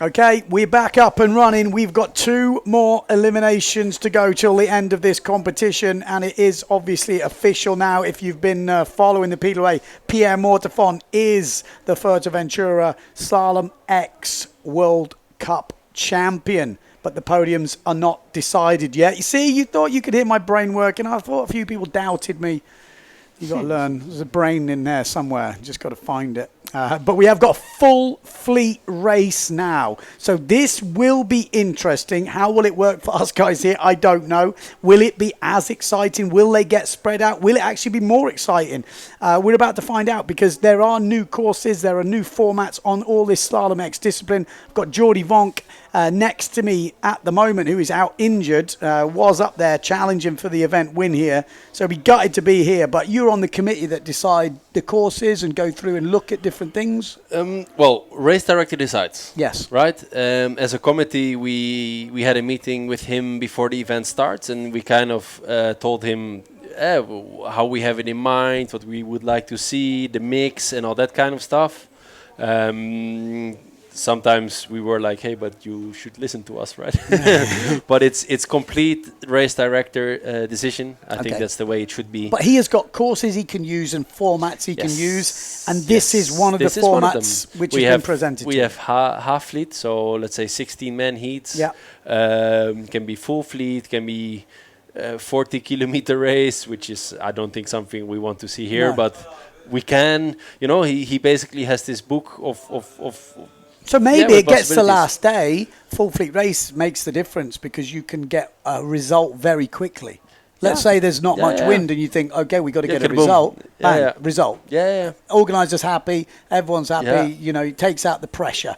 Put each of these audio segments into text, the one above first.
Okay, we're back up and running. We've got 2 more eliminations to go till the end of this competition, and it is obviously official now. If you've been following the PWA, Pierre Mortefon is the Fuerteventura Slalom-X World Cup champion. But the podiums are not decided yet. You see, you thought you could hear my brain working. I thought a few people doubted me. You've got to learn. There's a brain in there somewhere. Just got to find it. But we have got a full fleet race now. So this will be interesting. How will it work for us guys here? I don't know. Will it be as exciting? Will they get spread out? Will it actually be more exciting? We're about to find out because there are new courses. There are new formats on all this Slalom X discipline. I've got Jordi Vonk next to me at the moment, who is out injured, was up there challenging for the event win here. So be gutted to be here. But you're on the committee that decide the courses and go through and look at different things? Well, race director decides. Yes. Right? As a committee, we had a meeting with him before the event starts, and we kind of told him how we have it in mind, what we would like to see, the mix and all that kind of stuff. Sometimes we were like, hey, but you should listen to us, right? But it's complete race director decision. I think that's the way it should be. But he has got courses he can use and formats he can use. And this is one of the formats which has been presented. We have half fleet, so let's say 16-man heats. Yeah. Can be full fleet, can be 40-kilometer race, which is, I don't think, something we want to see here. No. But we can, he basically has this book of so maybe it gets the last day, full fleet race makes the difference because you can get a result very quickly. Let's say there's not much wind and you think, okay, we got to get a result. Bang, result. Organisers happy, everyone's happy, it takes out the pressure.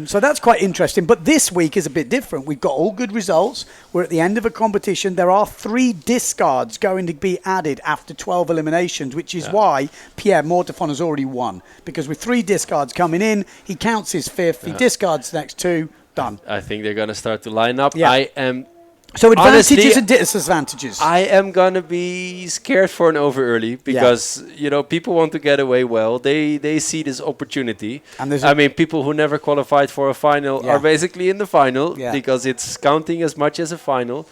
So that's quite interesting. But this week is a bit different. We've got all good results. We're at the end of a competition. There are 3 discards going to be added after 12 eliminations, which is why Pierre Mortefon has already won. Because with 3 discards coming in, he counts his 5th, he discards the next 2, done. I think they're going to start to line up. So advantages and disadvantages. I am going to be scared for an over early because, people want to get away well. They see this opportunity. And people who never qualified for a final are basically in the final because it's counting as much as a final.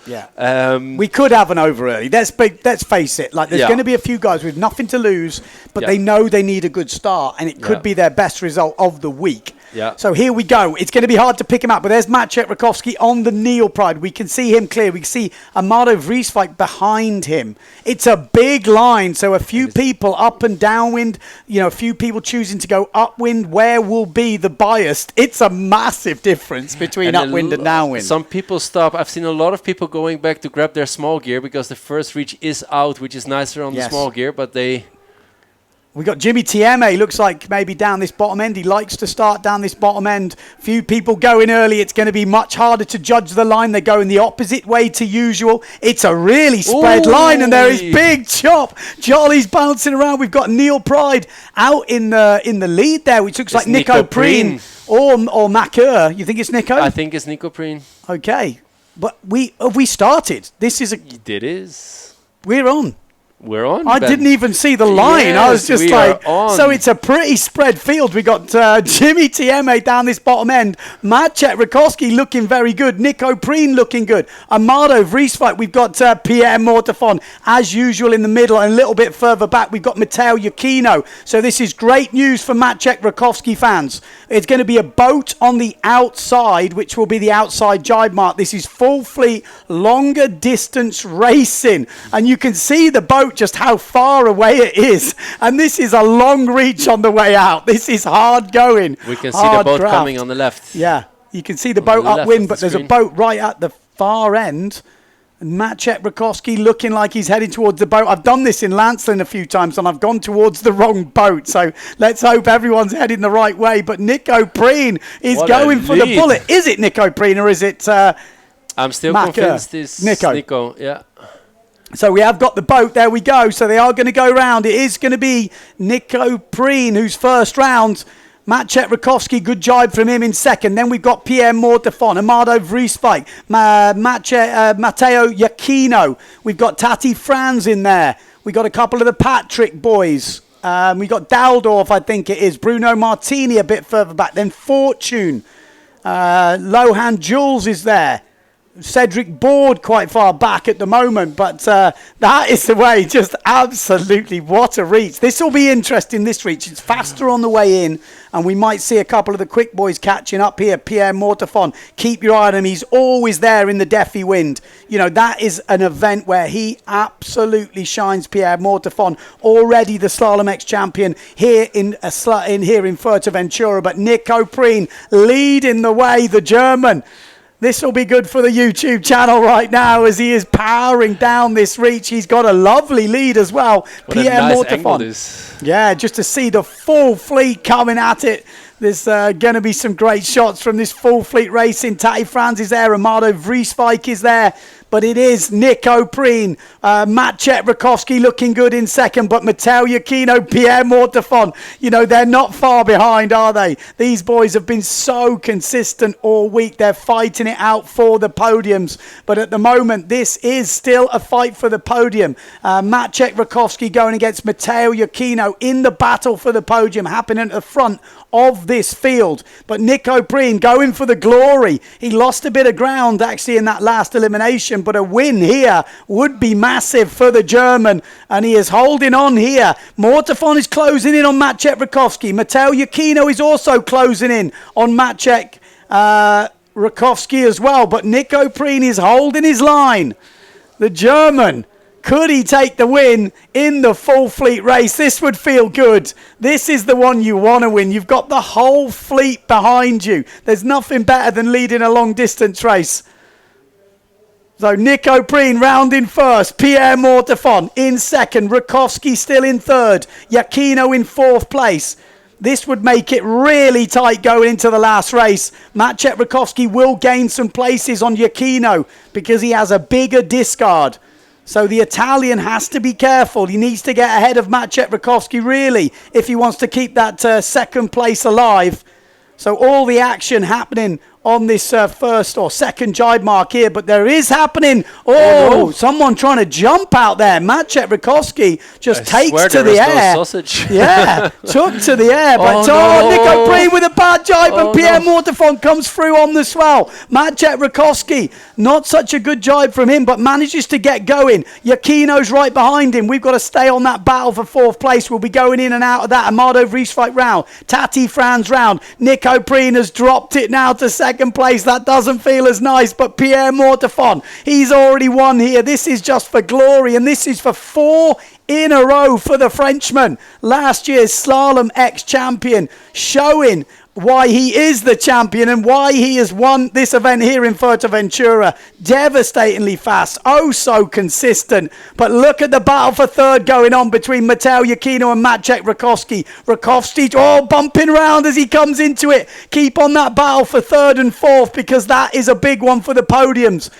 We could have an over early. Let's face it. Like, there's going to be a few guys with nothing to lose, but they know they need a good start, and it could be their best result of the week. So here we go. It's going to be hard to pick him up, but there's Maciej Rakowski on the Neil Pride. We can see him clear. We can see Amado Vrieswijk behind him. It's a big line, so a few people up and downwind, a few people choosing to go upwind. Where will be the biased? It's a massive difference between upwind and downwind. Some people stop. I've seen a lot of people going back to grab their small gear because the first reach is out, which is nicer on the small gear, but we got Jimmy Tieme, looks like maybe down this bottom end. He likes to start down this bottom end. Few people going early. It's going to be much harder to judge the line. They're going the opposite way to usual. It's a really spread line, and there is Big Chop. Jolly's bouncing around. We've got Neil Pride out in the lead there, which looks like Nico Preen or Macker. You think it's Nico? I think it's Nico Preen. Okay. But we started. This is It is. We're on. We're on. I didn't even see the line. I was just like, so it's a pretty spread field. We got Jimmy Tieme down this bottom end. Maciej Rakowski looking very good. Nico Preen looking good. Amado Vrieswijk. We've got Pierre Mortefon as usual in the middle, and a little bit further back we've got Matteo Iachino. So this is great news for Maciej Rakowski fans. It's going to be a boat on the outside, which will be the outside jibe mark. This is full fleet, longer distance racing, and you can see the boat just how far away it is, and this is a long reach on the way out. This is hard going. We can see the boat coming on the left. You can see the boat upwind, but there's a boat right at the far end, and Maciej Rakowski looking like he's heading towards the boat. I've done this in Lancelin a few times and I've gone towards the wrong boat, so let's hope everyone's heading the right way. But Nico Preen is going for the bullet. Is it Nico Preen or is it I'm still convinced it's Nico. So we have got the boat. There we go. So they are going to go round. It is going to be Nico Preen who's first round. Maciej Rakowski, good jibe from him in second. Then we've got Pierre Mortefon, Amado Vrieswijk, Matteo Iachino. We've got Tati Franz in there. We've got a couple of the Patrick boys. We've got Daldorf, I think it is. Bruno Martini a bit further back. Then Fortune. Lohan Jules is there. Cedric Board quite far back at the moment, but that is the way. Just absolutely what a reach. This will be interesting, this reach. It's faster on the way in, and we might see a couple of the quick boys catching up here. Pierre Mortefon, keep your eye on him. He's always there in the Deafy Wind. You know, that is an event where he absolutely shines, Pierre Mortefon. Already the Slalom-X champion here in Fuerteventura, but Nick O'Preen leading the way, the German. This will be good for the YouTube channel right now as he is powering down this reach. He's got a lovely lead as well. What Pierre a nice angle this. Yeah, just to see the full fleet coming at it. There's going to be some great shots from this full fleet racing. Tati Franz is there. Amado Vrieswijk is there. But it is Nick O'Preen, Maciej Rakowski looking good in second, but Mateo Iachino, Pierre Mortefon, you know, they're not far behind, are they? These boys have been so consistent all week. They're fighting it out for the podiums. But at the moment, this is still a fight for the podium. Maciej Rakowski going against Mateo Iachino in the battle for the podium, happening at the front of this field. But Nick O'Preen going for the glory. He lost a bit of ground actually in that last elimination, but a win here would be massive for the German, and he is holding on here. Mortefon is closing in on Maciej Rakowski. Mateo Iachino is also closing in on Maciej Rakowski as well, but Nick O'Preen is holding his line. The German, could he take the win in the full fleet race? This would feel good. This is the one you want to win. You've got the whole fleet behind you. There's nothing better than leading a long distance race. So Nick O'Preen rounding first, Pierre Mortefon in second, Rakowski still in third, Iachino in fourth place. This would make it really tight going into the last race. Maciej Rakowski will gain some places on Iachino because he has a bigger discard. So the Italian has to be careful. He needs to get ahead of Maciej Rakowski, really, if he wants to keep that second place alive. So all the action happening on this first or second jibe mark here, but there is happening. Oh, someone trying to jump out there. Maciej Rakowski just takes to the air. No sausage. Yeah, took to the air. But Nick O'Brien with a bad jibe, and Pierre Mortefon comes through on the swell. Maciej Rakowski, not such a good jibe from him, but manages to get going. Iachino's right behind him. We've got to stay on that battle for fourth place. We'll be going in and out of that Amado Vrieswijk round, Tati Franz round. Nick O'Brien has dropped it now to second place. That doesn't feel as nice, but Pierre Mortefon, he's already won here. This is just for glory, and this is for 4 in a row for the Frenchman. Last year's Slalom-X champion, showing why he is the champion and why he has won this event here in Fuerteventura. Devastatingly fast, oh so consistent. But look at the battle for third going on between Mateo Iachino and Maciej Rakowski. Rakowski, bumping around as he comes into it. Keep on that battle for third and fourth, because that is a big one for the podiums.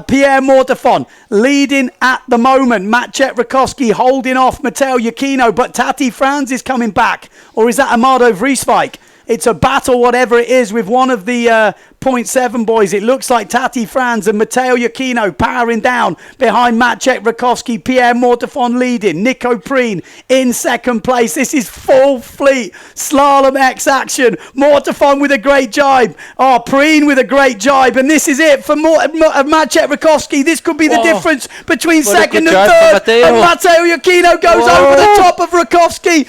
Pierre Mortefon leading at the moment. Maciej Rakowski holding off Mateo Iachino, but Tati Franz is coming back. Or is that Amado Vrieswijk? It's a battle, whatever it is, with one of the 0.7 boys. It looks like Tati Franz and Mateo Iachino powering down behind Maciej Rakowski. Pierre Mortefon leading. Nick O'Preen in second place. This is full fleet Slalom-X action. Mortefon with a great jibe. Preen with a great jibe. And this is it for Maciej Rakowski. This could be the difference between second and third. And Mateo Iachino goes over the top of Rakowski.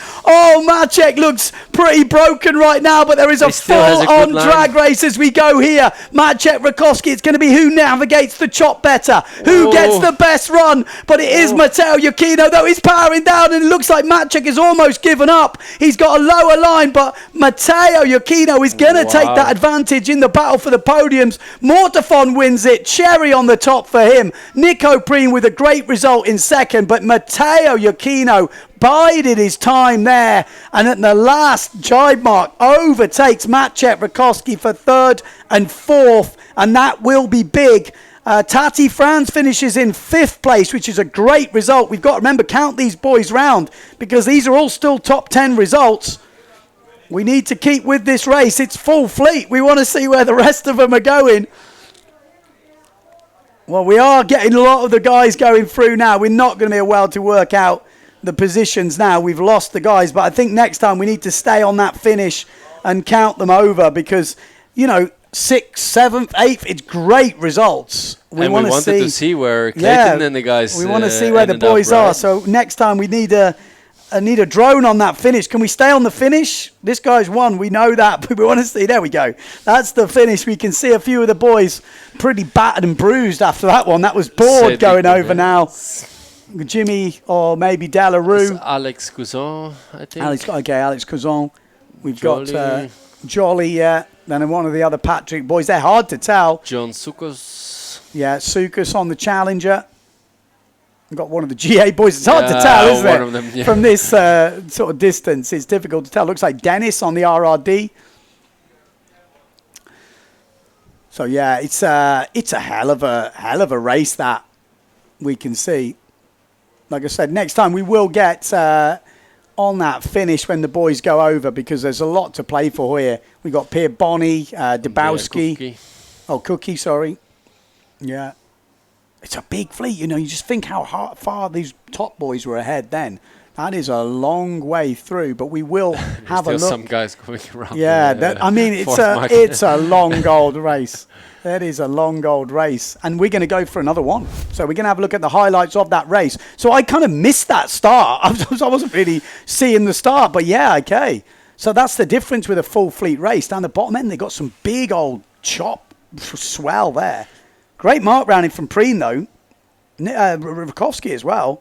Maciej looks pretty broken right now, but there is a full-on drag race as we go here. Maciej Rakowski, it's going to be who navigates the chop better, who gets the best run, but it is Mateo Iachino, though he's powering down, and it looks like Maciej has almost given up. He's got a lower line, but Mateo Iachino is going to take that advantage in the battle for the podiums. Mortefon wins it, cherry on the top for him. Nick O'Brien with a great result in second, but Mateo Iachino bided his time there, and at the last jibe mark overtakes Maciej Rakowski for third and fourth, and that will be big. Tati Franz finishes in fifth place, which is a great result. We've got to remember, count these boys round, because these are all still top 10 results. We need to keep with this race. It's full fleet. We want to see where the rest of them are going. Well, we are getting a lot of the guys going through now. We're not going to be a while to work out the positions now. We've lost the guys, but I think next time we need to stay on that finish and count them over, because, you know, 6th, 7th, 8th. It's great results. We wanted to see where Clayton and the guys. We want to see where the boys are. So next time we need a drone on that finish. Can we stay on the finish? This guy's won. We know that. But we want to see. There we go. That's the finish. We can see a few of the boys pretty battered and bruised after that one. That was Board going over now. Jimmy or maybe Delarue. Alex Cousin, I think. Alex Cousin. We've got Jolly, yeah. Then one of the other Patrick boys. They're hard to tell. John Sukos. Yeah, Sukos on the Challenger. We've got one of the GA boys. It's hard to tell, isn't it? Of them, yeah. From this sort of distance, it's difficult to tell. Looks like Dennis on the RRD. So yeah, it's a hell of a race that we can see. Like I said, next time we will get on that finish when the boys go over, because there's a lot to play for here. We got Pierre Bonny, Dubowski. Cookie, sorry. Yeah. It's a big fleet, you know. You just think how far these top boys were ahead then. That is a long way through, but we will have a look. Some guys going around. Yeah, it's a long old race. That is a long old race, and we're going to go for another one. So we're going to have a look at the highlights of that race. So I kind of missed that start. I wasn't really seeing the start, but yeah, okay. So that's the difference with a full fleet race. Down the bottom end, they got some big old chop swell there. Great mark rounding from Preen, though. Rakowski as well.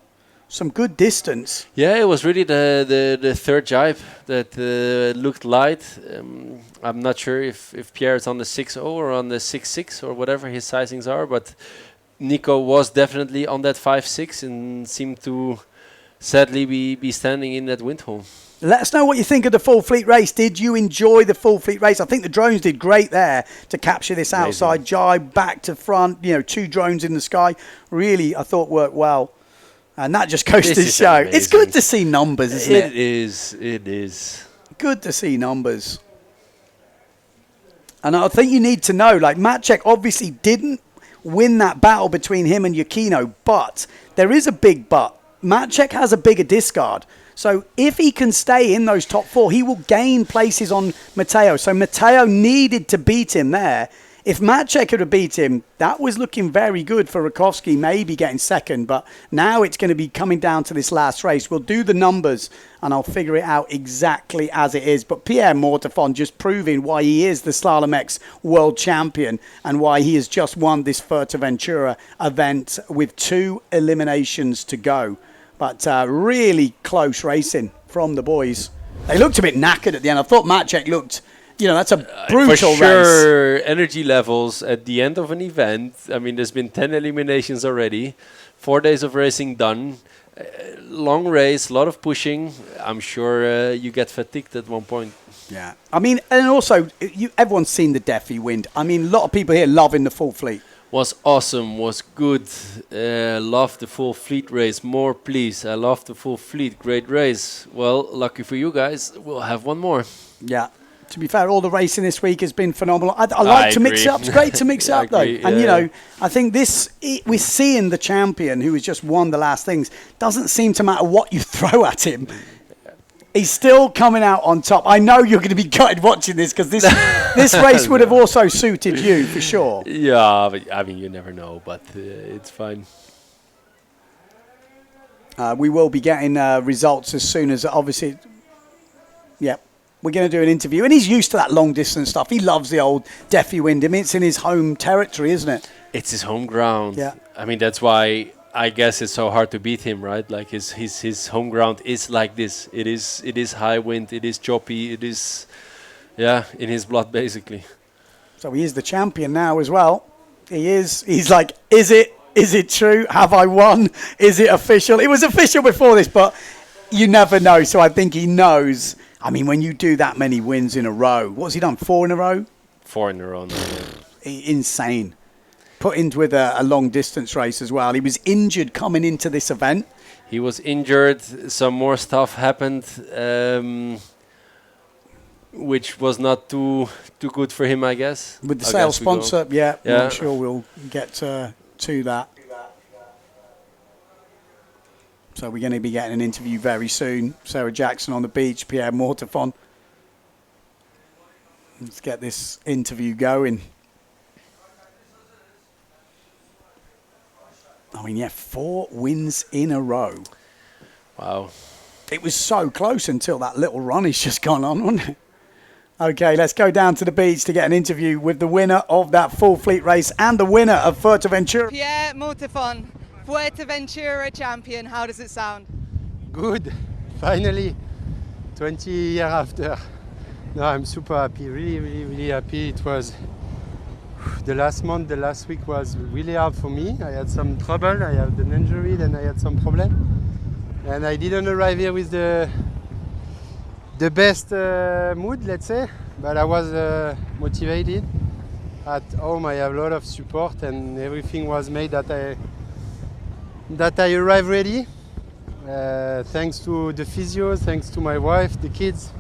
Some good distance. Yeah, it was really the third jibe that looked light. I'm not sure if Pierre is on the 6.0 or on the 6.6 or whatever his sizings are, but Nico was definitely on that 5.6 and seemed to sadly be standing in that wind hole. Let us know what you think of the full fleet race. Did you enjoy the full fleet race? I think the drones did great there to capture this outside jibe, back to front, 2 drones in the sky. Really, I thought worked well. And that just goes to show. Amazing. It's good to see numbers, isn't it? It is. Good to see numbers. And I think you need to know, like, Matchek obviously didn't win that battle between him and Yukino, but there is a big but. Matchek has a bigger discard. So if he can stay in those top 4, he will gain places on Matteo. So Matteo needed to beat him there. If Matchek could have beat him, that was looking very good for Rakowski, maybe getting second. But now it's going to be coming down to this last race. We'll do the numbers and I'll figure it out exactly as it is. But Pierre Mortefon just proving why he is the Slalom-X World Champion and why he has just won this Fuerteventura event with 2 eliminations to go. But really close racing from the boys. They looked a bit knackered at the end. I thought Matchek looked... that's a brutal for sure, race. Energy levels at the end of an event. I mean, there's been 10 eliminations already. 4 days of racing done. Long race, a lot of pushing. I'm sure you get fatigued at one point. Yeah. I mean, and also, everyone's seen the Defi wind. I mean, a lot of people here loving the full fleet. Was awesome, was good. Love the full fleet race. More, please. I love the full fleet. Great race. Well, lucky for you guys, we'll have one more. Yeah. To be fair, all the racing this week has been phenomenal. I like to mix it up. It's great to mix it up, though. And, I think we're seeing the champion who has just won the last things. Doesn't seem to matter what you throw at him. He's still coming out on top. I know you're going to be gutted watching this because this race would have also suited you, for sure. Yeah, but, I mean, you never know, but it's fine. We will be getting results as soon as, obviously, we're going to do an interview. And he's used to that long-distance stuff. He loves the old Defi wind. I mean, it's in his home territory, isn't it? It's his home ground. Yeah. I mean, that's why I guess it's so hard to beat him, right? Like, his home ground is like this. It is high wind. It is choppy. It is, in his blood, basically. So he is the champion now as well. He is. He's like, is it true? Have I won? Is it official? It was official before this, but you never know. So I think he knows. I mean, when you do that many wins in a row, what's he done? 4 in a row? 4 in a row. Insane. Put into with a long distance race as well. He was injured coming into this event. He was injured. Some more stuff happened, which was not too good for him, I guess. With the sales sponsor, I'm sure we'll get to that. So we're going to be getting an interview very soon. Sarah Jackson on the beach, Pierre Mortefon. Let's get this interview going. I mean, yeah, 4 wins in a row. Wow. It was so close until that little run he's just gone on, wasn't it? Okay, let's go down to the beach to get an interview with the winner of that full fleet race and the winner of Fuerteventura. Pierre Mortefon, Fuerteventura champion. How does it sound? Good. Finally, 20 years after. No, I'm super happy. Really happy. It was the last month, the last week was really hard for me. I had some trouble. I had an injury, then I had some problem, and I didn't arrive here with the best mood, let's say, but I was motivated. At home I have a lot of support and everything was made that I arrived ready. Thanks to the physio, thanks to my wife, the kids.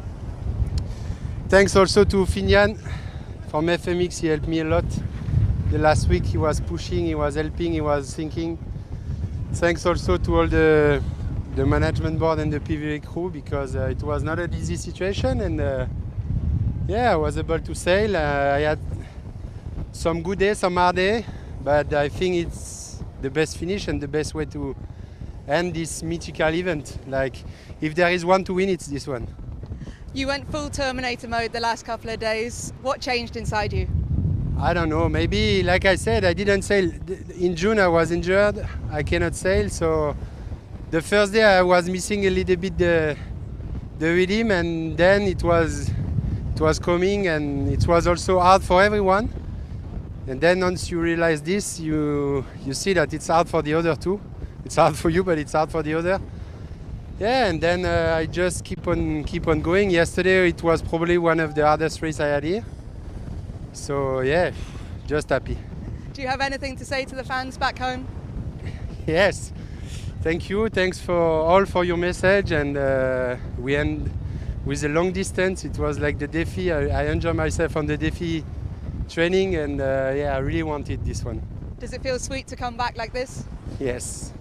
Thanks also to Finian from FMX, he helped me a lot. The last week he was pushing, he was helping, he was thinking. Thanks also to all the management board and the PWA crew, because it was not an easy situation, and yeah, I was able to sail. I had some good days, some hard days, but I think it's the best finish and the best way to end this mythical event. Like, if there is one to win, it's this one. You went full Terminator mode the last couple of days. What changed inside you? I don't know, maybe, like I said, I didn't sail. In June I was injured, I cannot sail, so the first day I was missing a little bit the rhythm, and then it was coming, and it was also hard for everyone. And then once you realize this, you see that it's hard for the other too. It's hard for you, but it's hard for the other. Yeah, and then I just keep on going. Yesterday it was probably one of the hardest races I had here. So yeah, just happy. Do you have anything to say to the fans back home? Yes. Thank you. Thanks for your message, and we end with a long distance. It was like the Defi. I enjoy myself on the Defi training, and yeah, I really wanted this one. Does it feel sweet to come back like this? Yes.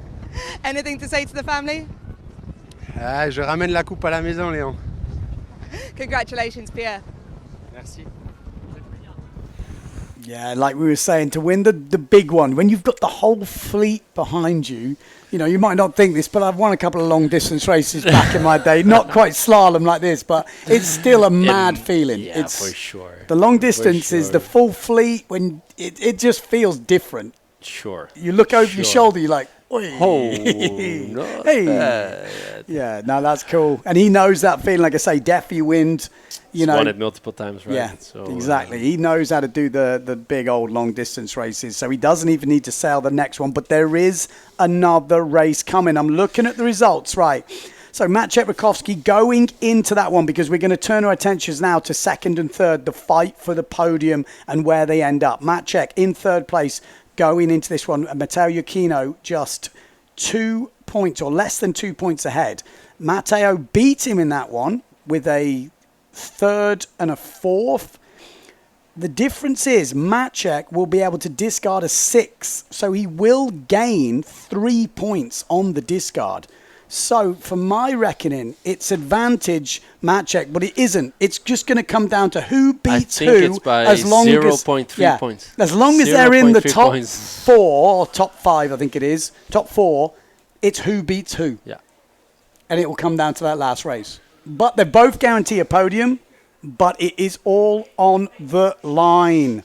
Anything to say to the family? Je ramène la coupe à la maison, Léon. Congratulations, Pierre. Merci. Yeah, like we were saying, to win the big one, when you've got the whole fleet behind you, you know, you might not think this, but I've won a couple of long distance races back in my day. Not quite slalom like this, but it's still a mad feeling. Yeah, it's, for sure. The long distance is the full fleet, when it just feels different. Sure. You look over your shoulder, you're like, oi. Oh, not bad. Yeah, no, that's cool. And he knows that feeling, like I say, Defi wind. You know, won it multiple times, right? Yeah, so, exactly. He knows how to do the big old long distance races, so he doesn't even need to sail the next one. But there is another race coming. I'm looking at the results, right? So Maciej Rakowski going into that one, because we're going to turn our attentions now to second and third, the fight for the podium and where they end up. Maciej in third place going into this one. Matteo Iuchino just 2 points or less than 2 points ahead. Matteo beat him in that one with a third and a fourth. The difference is Maciej will be able to discard a 6, so he will gain 3 points on the discard. So for my reckoning, it's advantage Maciej, but it isn't. It's just going to come down to who beats who. It's by as long 0.3 points. As long as they're in the top 4 or top 5, I think it is, top 4, it's who beats who. Yeah. And it will come down to that last race. But they both guarantee a podium, but it is all on the line.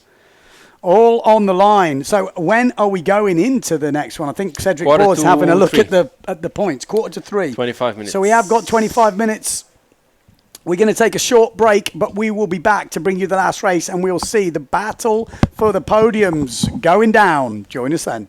All on the line. So when are we going into the next one? I think Cedric Bour's having a look at the points. 2:45. 25 minutes. So we have got 25 minutes. We're going to take a short break, but we will be back to bring you the last race, and we'll see the battle for the podiums going down. Join us then.